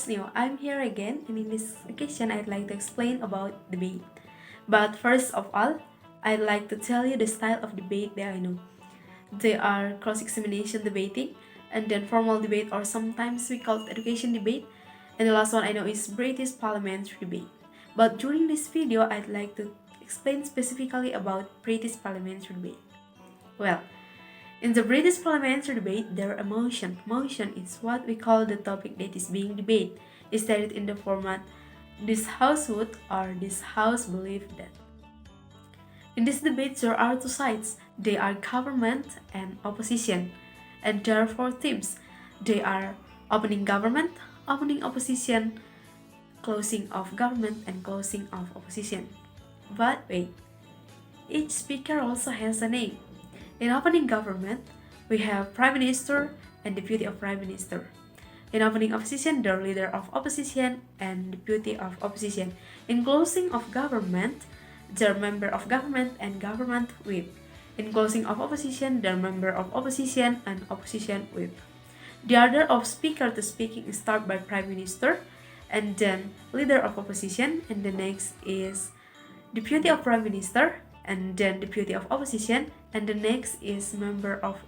what's new? I'm here again, and in this occasion I'd like to explain about debate. But first of all, I'd like to tell you the style of debate that I know. They are cross-examination debating, and then formal debate, or sometimes we call it education debate, and the last one I know is British Parliamentary debate. But during this video, I'd like to explain specifically about British Parliamentary debate. Well, in the British parliamentary debate, there are motion. Motion is what we call the topic that is being debated. Is stated in the format, this house would or this house believed that. In this debate, there are two sides. They are government and opposition. And there are four themes. They are opening government, opening opposition, closing of government, and closing of opposition. But wait, each speaker also has a name. In opening government, we have Prime Minister and Deputy of Prime Minister. In opening opposition, the Leader of Opposition and Deputy of Opposition. In closing of government, the Member of Government and Government Whip. In closing of opposition, the Member of Opposition and Opposition Whip. The order of speaker to speaking is start by Prime Minister, and then Leader of Opposition, and the next is Deputy of Prime Minister, and then Deputy of Opposition, and the next is Member of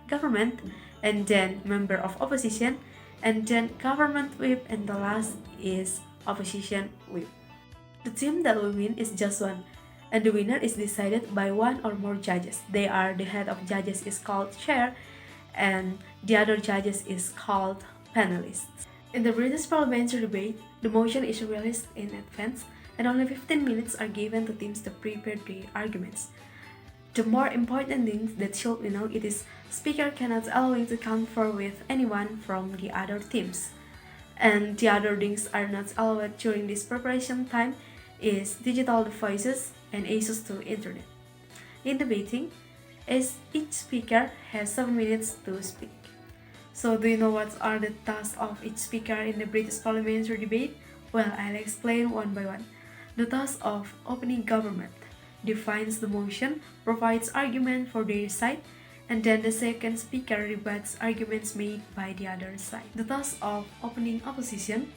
Government, and then Member of Opposition, and then Government Whip, and the last is Opposition Whip. The team that will win is just one, and the winner is decided by one or more judges. They are the head of judges is called chair, and the other judges is called panelists. In the British parliamentary debate, the motion is released in advance, and only 15 minutes are given to teams to prepare the arguments. The more important thing that should be known it is speaker cannot allowing to confer with anyone from the other teams. And the other things are not allowed during this preparation time is digital devices and access to internet. In debating, each speaker has 7 minutes to speak. So do you know what are the tasks of each speaker in the British parliamentary debate? Well, I'll explain one by one. The task of opening government defines the motion, provides argument for their side, and then the second speaker rebuts arguments made by the other side. The task of opening opposition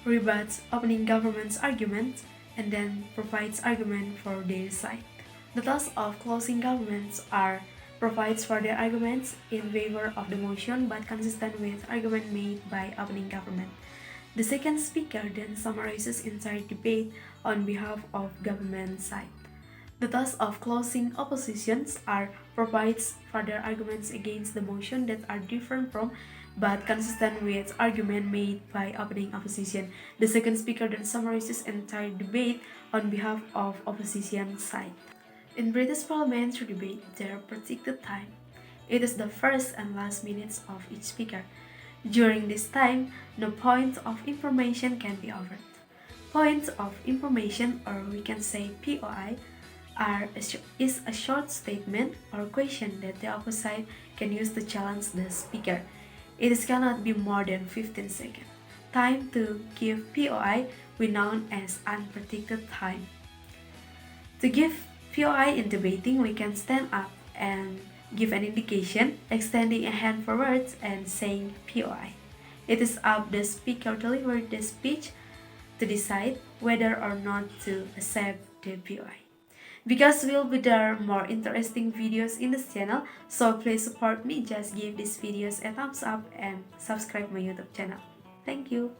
rebuts opening government's argument and then provides argument for their side. The task of closing governments are provides further arguments in favor of the motion but consistent with argument made by opening government. The second speaker then summarizes entire debate on behalf of government side. The task of closing oppositions are provides further arguments against the motion that are different from but consistent with argument made by opening opposition. The second speaker then summarizes entire debate on behalf of opposition side. In British parliamentary debate, there are predicted time. It is the first and last minutes of each speaker. During this time, no point of information can be offered. Points of information, or we can say POI, is a short statement or question that the opposite can use to challenge the speaker. It cannot be more than 15 seconds. Time to give POI we known as unpredicted time. To give POI in debating, we can stand up and give an indication, extending a hand forwards and saying POI. It is up the speaker deliver the speech to decide whether or not to accept the POI. Because will be there more interesting videos in this channel, so please support me, just give these videos a thumbs up and subscribe my YouTube channel. Thank you.